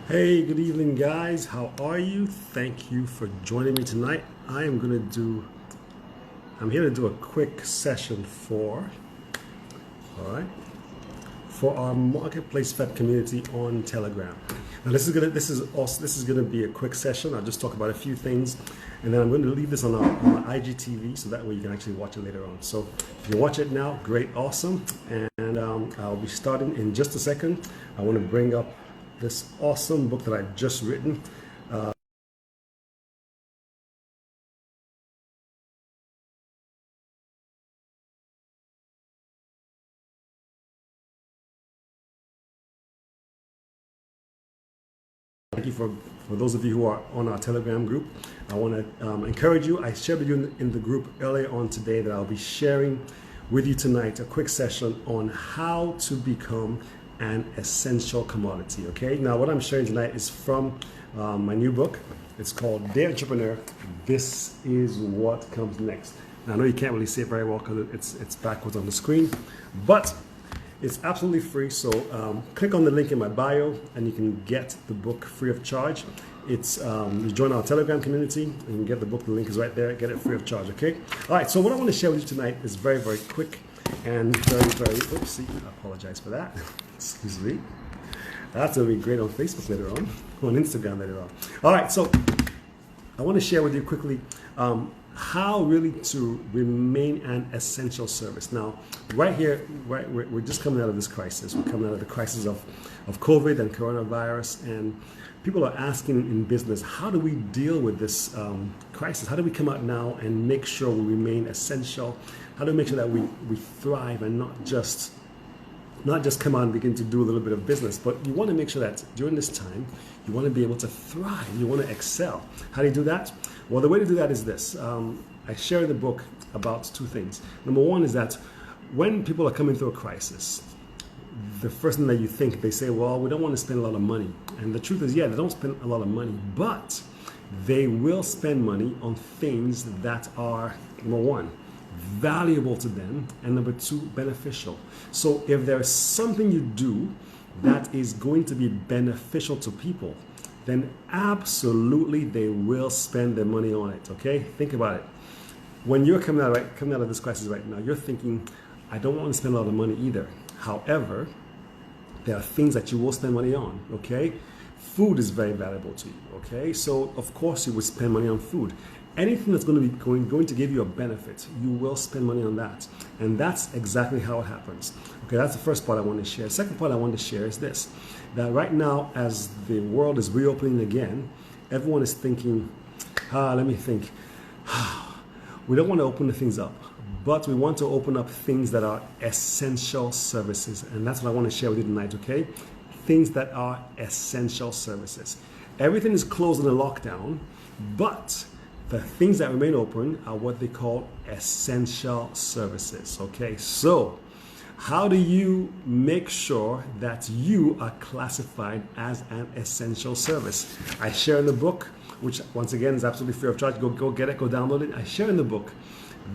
Hey, good evening, guys. How are you? Thank you for joining me tonight. I'm here to do a quick session all right, for our Marketplace Fed community on Telegram. Now, this is gonna be a quick session. I'll just talk about a few things, and then I'm going to leave this on our IGTV so that way you can actually watch it later on. So if you watch it now, great, awesome, and I'll be starting in just a second. I want to bring up this awesome book that I've just written. Thank you for those of you who are on our Telegram group. I want to encourage you. I shared with you in the group earlier on today that I'll be sharing with you tonight a quick session on how to become an essential commodity. Okay, now what I'm sharing tonight is from my new book. It's called Dear Entrepreneur, This Is What Comes Next. Now, I know you can't really see it very well because it's backwards on the screen, but it's absolutely free, so click on the link in my bio and you can get the book free of charge. It's you join our Telegram community and you can get the book. The link is right there. Get it free of charge. Okay. All right. So what I want to share with you tonight is very, very quick and very. Oopsie. I apologize for that. Excuse me. That's gonna be great on Facebook later on Instagram later on. All right. So I want to share with you quickly how really to remain an essential service. Now, right here, we're just coming out of this crisis. We're coming out of the crisis of COVID and coronavirus, and people are asking in business, how do we deal with this crisis? How do we come out now and make sure we remain essential? How do we make sure that we thrive and not just come out and begin to do a little bit of business, but you want to make sure that during this time, you want to be able to thrive, you want to excel. How do you do that? Well, the way to do that is this. I share in the book about two things. Number one is that when people are coming through a crisis, the first thing that you think, they say, well, we don't want to spend a lot of money. And the truth is, yeah, they don't spend a lot of money, but they will spend money on things that are, number one, valuable to them, and number two, beneficial. So if there's something you do that is going to be beneficial to people, then absolutely they will spend their money on it. Okay, think about it. When you're coming out of this crisis right now, you're thinking, I don't want to spend a lot of money either. However, there are things that you will spend money on. Okay, food is very valuable to you. Okay, so of course you would spend money on food. Anything that's going to be going to give you a benefit, you will spend money on that. And that's exactly how it happens. Okay, that's the first part I want to share. Second part I want to share is this, that right now, as the world is reopening again, everyone is thinking, let me think. We don't want to open the things up, but we want to open up things that are essential services. And that's what I want to share with you tonight, okay? Things that are essential services. Everything is closed in a lockdown, but the things that remain open are what they call essential services. Okay, so how do you make sure that you are classified as an essential service? I share in the book, which once again is absolutely free of charge. Go get it, go download it. I share in the book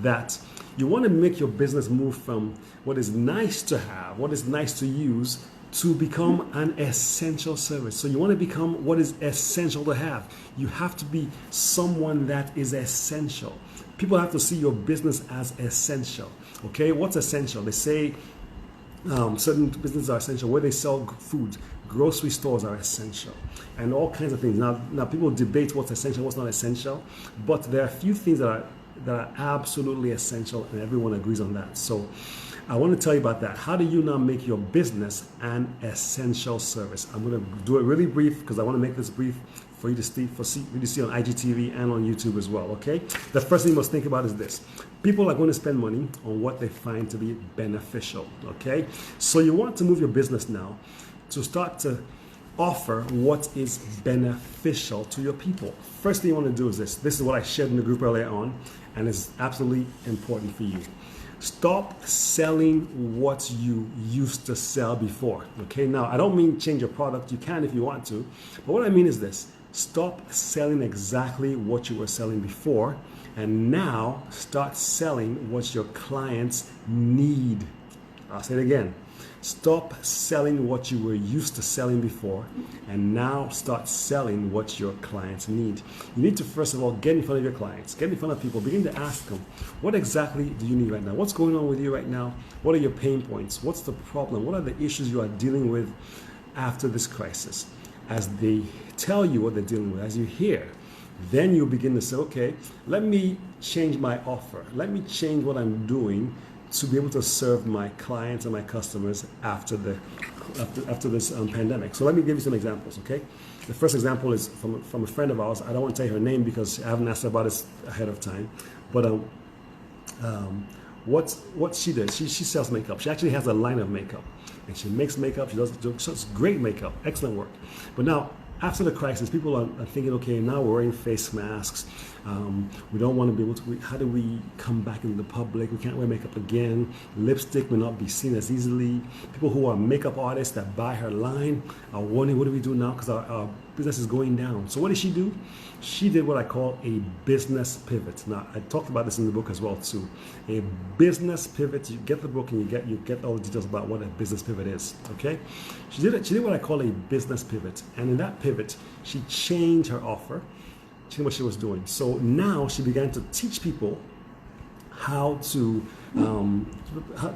that you want to make your business move from what is nice to have, what is nice to use, to become an essential service. So you want to become what is essential to have. You have to be someone that is essential. People have to see your business as essential. Okay, what's essential? They say certain businesses are essential where they sell food. Grocery stores are essential, and all kinds of things. Now people debate what's essential, what's not essential, but there are a few things that are absolutely essential, and everyone agrees on that. So I want to tell you about that. How do you now make your business an essential service? I'm going to do it really brief because I want to make this brief for you to see on IGTV and on YouTube as well, okay? The first thing you must think about is this. People are going to spend money on what they find to be beneficial, okay? So you want to move your business now to start to offer what is beneficial to your people. First thing you want to do is this. This is what I shared in the group earlier on, and it's absolutely important for you. Stop selling what you used to sell before. Okay, now I don't mean change your product. You can if you want to. But what I mean is this. Stop selling exactly what you were selling before, and now start selling what your clients need. I'll say it again. Stop selling what you were used to selling before and now start selling what your clients need. You need to, first of all, get in front of your clients, get in front of people, begin to ask them, what exactly do you need right now? What's going on with you right now? What are your pain points? What's the problem? What are the issues you are dealing with after this crisis? As they tell you what they're dealing with, as you hear, then you begin to say, okay, let me change my offer. Let me change what I'm doing to be able to serve my clients and my customers after this pandemic. So let me give you some examples, okay? The first example is from a friend of ours. I don't want to tell you her name because I haven't asked her about this ahead of time. But what she did, she sells makeup. She actually has a line of makeup. And she makes makeup, she does great makeup, excellent work. But now, after the crisis, people are thinking, okay, now we're wearing face masks. We don't want to be able to, how do we come back into the public? We can't wear makeup again. Lipstick will not be seen as easily. People who are makeup artists that buy her line are wondering, what do we do now? Because our business is going down. So what did she do? She did what I call a business pivot. Now, I talked about this in the book as well too. A business pivot, you get the book and you get all the details about what a business pivot is, okay? She did what I call a business pivot. And in that pivot, she changed her offer, changed what she was doing. So now she began to teach people how to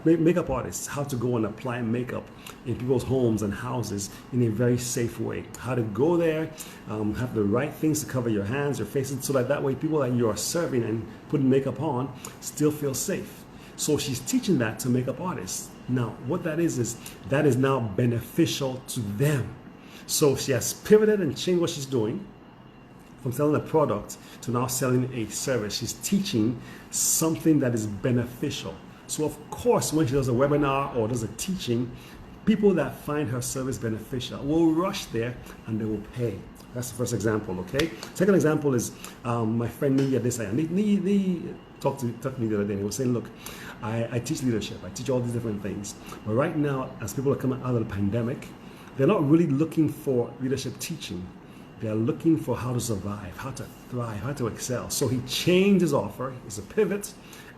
makeup artists, how to go and apply makeup in people's homes and houses in a very safe way. How to go there, have the right things to cover your hands, your faces, so that way people that you are serving and putting makeup on still feel safe. So she's teaching that to makeup artists. Now, what that is that is now beneficial to them. So she has pivoted and changed what she's doing from selling a product to now selling a service. She's teaching something that is beneficial. So of course, when she does a webinar or does a teaching, people that find her service beneficial will rush there and they will pay. That's the first example, okay? Second example is my friend Nia Desai. He talked to me the other day and he was saying, look, I teach leadership. I teach all these different things. But right now, as people are coming out of the pandemic, they're not really looking for leadership teaching. They're looking for how to survive, how to thrive, how to excel. So he changed his offer. It's a pivot.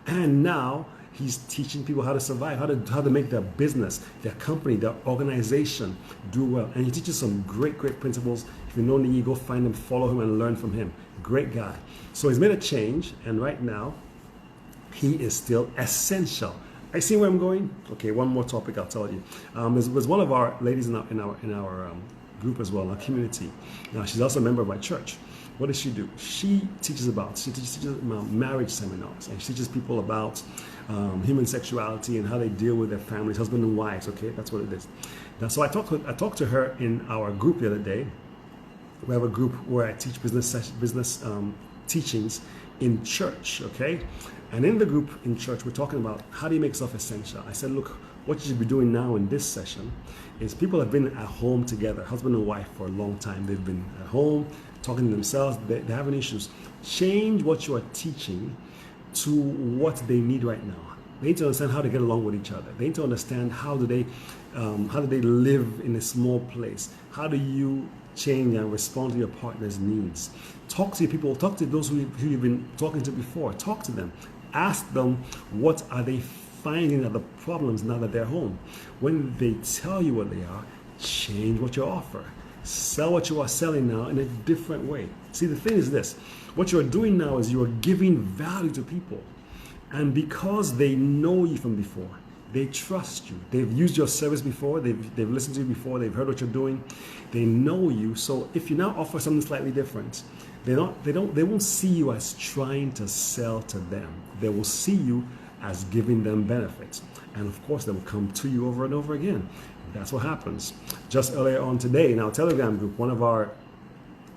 And now he's teaching people how to survive, how to make their business, their company, their organization do well. And he teaches some great principles. If you know Nii, go find him, follow him, and learn from him. Great guy. So he's made a change. And right now, he is still essential. I see where I'm going. Okay, one more topic I'll tell you. There's one of our ladies in our group as well, in our community. Now she's also a member of my church. What does she do? She teaches about marriage seminars, and she teaches people about human sexuality and how they deal with their families, husband and wives. Okay, that's what it is. Now, so I talked to her in our group the other day. We have a group where I teach business teachings in church. Okay. And in the group in church, we're talking about how do you make stuff essential. I said, look, what you should be doing now in this session is people have been at home together, husband and wife, for a long time. They've been at home, talking to themselves, they're having issues. Change what you are teaching to what they need right now. They need to understand how to get along with each other. They need to understand how do they live in a small place. How do you change and respond to your partner's needs? Talk to your people, talk to those who you've been talking to before. Talk to them. Ask them what are they finding are the problems now that they're home. When they tell you what they are, change what you offer. Sell what you are selling now in a different way. See, the thing is this. What you're doing now is you are giving value to people. And because they know you from before, they trust you. They've used your service before. They've listened to you before. They've heard what you're doing. They know you. So if you now offer something slightly different, they won't see you as trying to sell to them. They will see you as giving them benefits. And of course, they will come to you over and over again. That's what happens. Just earlier on today in our Telegram group, one of our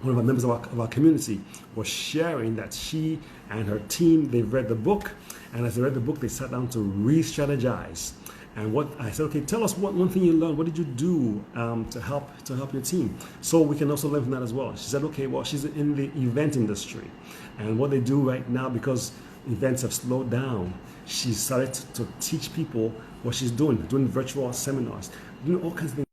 members of our community was sharing that she and her team, they've read the book, and as they read the book, they sat down to re-strategize. And what I said, okay, tell us one thing you learned. What did you do to help your team? So we can also learn from that as well. She said, okay, well, she's in the event industry, and what they do right now, because events have slowed down, she started to teach people what she's doing virtual seminars, doing all kinds of things.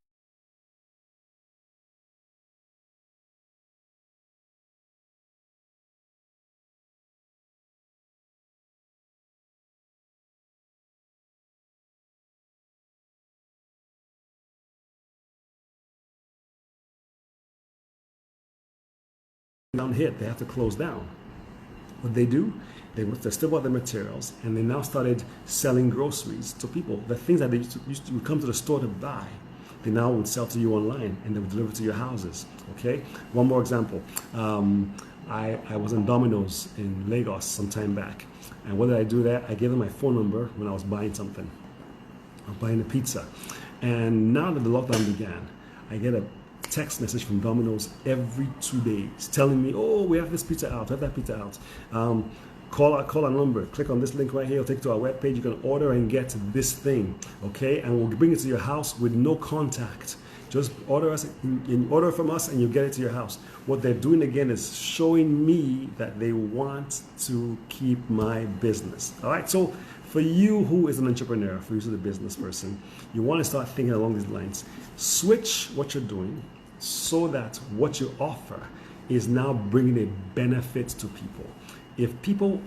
down hit, they have to close down. What they do, they still bought the materials, and they now started selling groceries to people. The things that they used to come to the store to buy, they now would sell to you online, and they would deliver to your houses. Okay. One more example. I was in Domino's in Lagos some time back, and what did I do there? I gave them my phone number when I was buying something. I was buying a pizza, and now that the lockdown began, I get a text message from Domino's every 2 days telling me, oh, we have this pizza out, we have that pizza out. Call our number, click on this link right here, it'll take you to our webpage, you can order and get this thing, okay? And we'll bring it to your house with no contact. Just order from us and you'll get it to your house. What they're doing again is showing me that they want to keep my business. All right, so for you who is an entrepreneur, for you who's a business person, you want to start thinking along these lines. Switch what you're doing so that what you offer is now bringing a benefit to people. If people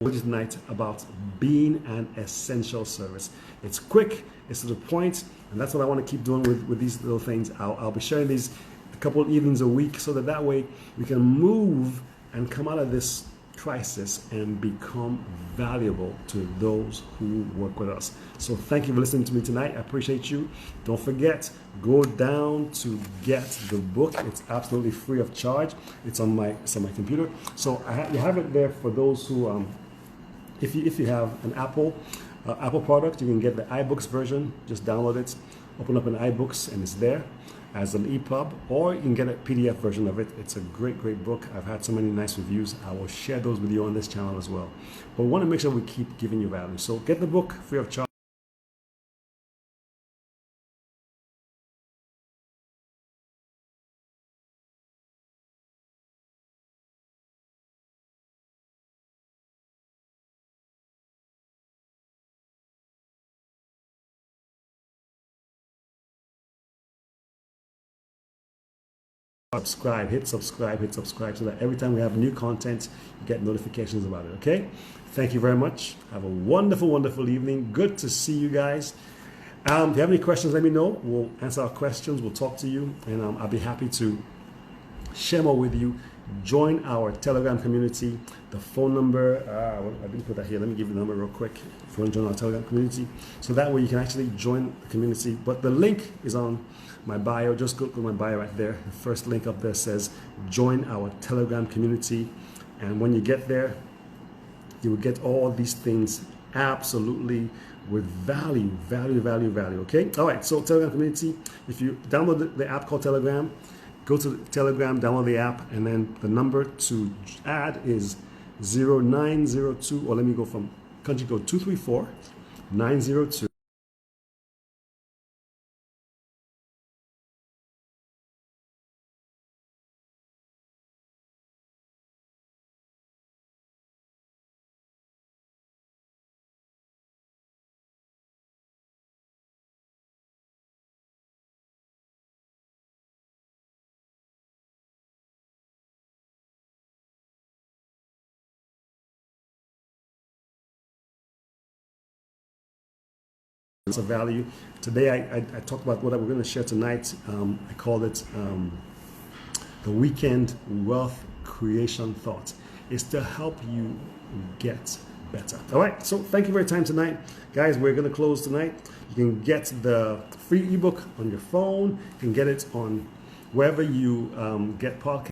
tonight about being an essential service. It's quick, it's to the point, and that's what I want to keep doing with these little things. I'll be sharing these a couple of evenings a week so that way we can move and come out of this crisis and become valuable to those who work with us. So thank you for listening to me tonight. I appreciate you. Don't forget, go down to get the book. It's absolutely free of charge. It's on my computer. So you have it there for those who if you have an Apple product, you can get the iBooks version. Just download it, open up an iBooks, and it's there as an EPUB, or you can get a PDF version of it. It's a great book. I've had so many nice reviews. I will share those with you on this channel as well. But we want to make sure we keep giving you value. So get the book free of charge. Hit subscribe so that every time we have new content, you get notifications about it. Okay, thank you very much. Have a wonderful evening. Good to see you guys. If you have any questions, let me know. We'll answer our questions, we'll talk to you, and I'll be happy to share more with you. Join our Telegram community. The phone number, I didn't put that here. Let me give you the number real quick if you want to join our Telegram community. So that way you can actually join the community. But the link is on my bio. Just go to my bio right there. The first link up there says join our Telegram community. And when you get there, you will get all these things absolutely with value. Okay? All right, so Telegram community, if you download the app called Telegram, go to Telegram, download the app, and then the number to add is 0902, or let me go from country code 234 902. Of value. Today I talked about what we're going to share tonight. I called it the weekend wealth creation thought. It's to help you get better. All right, so thank you for your time tonight, guys. We're going to close tonight. You can get the free ebook on your phone. You can get it on wherever you get podcasts.